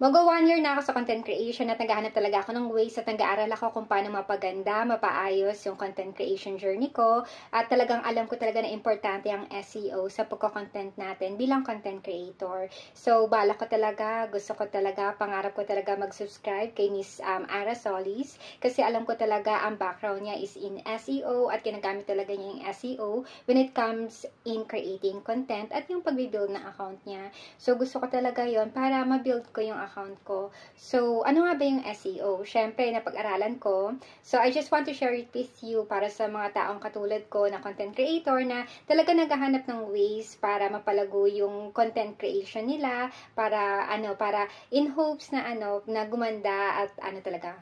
Mag-1 year na ako sa content creation at naghahanap talaga ako ng ways at nag-aaral ako kung paano mapaganda, mapaayos yung content creation journey ko. At talagang alam ko talaga na importante ang SEO sa pagko-content natin bilang content creator. So, balak ko talaga, gusto ko talaga, pangarap ko talaga mag-subscribe kay Miss Ara Solis kasi alam ko talaga ang background niya is in SEO at ginagamit talaga niya yung SEO when it comes in creating content at yung pag-build na account niya. So, gusto ko talaga yon para ma-build ko yung account ko. So, ano nga ba yung SEO? Syempre, napag-aralan ko. So, I just want to share it with you para sa mga taong katulad ko na content creator na talaga naghahanap ng ways para mapalago yung content creation nila, para in hopes na na gumanda at talaga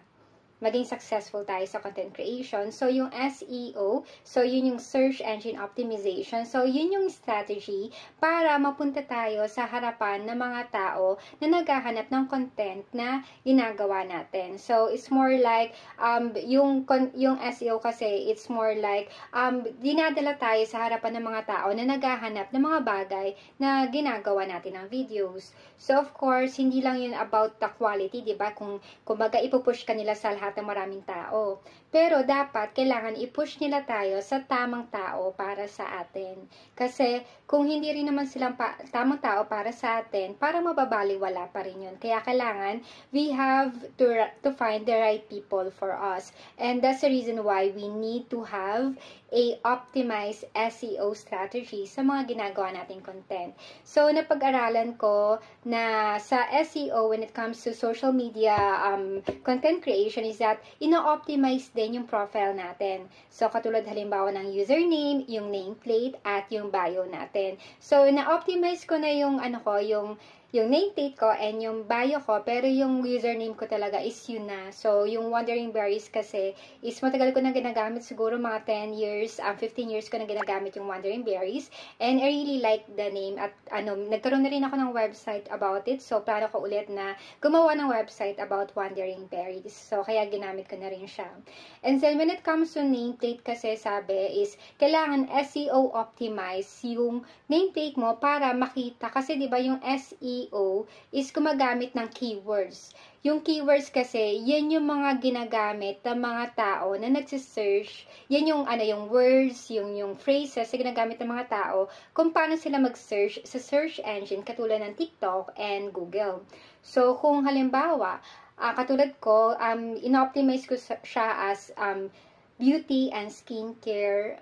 maging successful tayo sa content creation. So, yung SEO, so yun yung search engine optimization. So, yun yung strategy para mapunta tayo sa harapan ng mga tao na naghahanap ng content na ginagawa natin. So, it's more like, yung SEO kasi, it's more like, dinadala tayo sa harapan ng mga tao na naghahanap ng mga bagay na ginagawa natin ng videos. So, of course, hindi lang yun about the quality, diba? Kung baga ipupush ka nila sa lahat ng maraming tao. Pero dapat kailangan i-push nila tayo sa tamang tao para sa atin. Kasi kung hindi rin naman silang tamang tao para sa atin, para mababaliwala pa rin yun. Kaya kailangan we have to find the right people for us. And that's the reason why we need to have a optimized SEO strategy sa mga ginagawa nating content. So, napag-aralan ko na sa SEO when it comes to social media content creation is that ino-optimize din yung profile natin. So, katulad halimbawa ng username, yung nameplate, at yung bio natin. So, na-optimize ko na yung yung nameplate ko and yung bio ko, pero yung username ko talaga is yun na. So, yung Wandering Berries kasi is matagal ko na ginagamit, siguro mga 10 years, 15 years ko na ginagamit yung Wandering Berries. And I really like the name at nagkaroon na rin ako ng website about it. So, plano ko ulit na gumawa ng website about Wandering Berries. So, kaya ginamit ko na rin siya. And then, when it comes to nameplate kasi sabi is, kailangan SEO optimize yung nameplate mo para makita. Kasi, di ba yung SEO is gumagamit ng keywords. Yung keywords kasi, yan yung mga ginagamit ng mga tao na nagsisearch. Yan yung, yung words, yung phrases na ginagamit ng mga tao kung paano sila mag-search sa search engine katulad ng TikTok and Google. So, kung halimbawa, katulad ko, in-optimize ko siya as beauty and skincare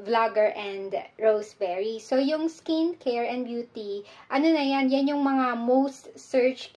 vlogger and Roseberry. So, yung skincare and beauty, yan yung mga most search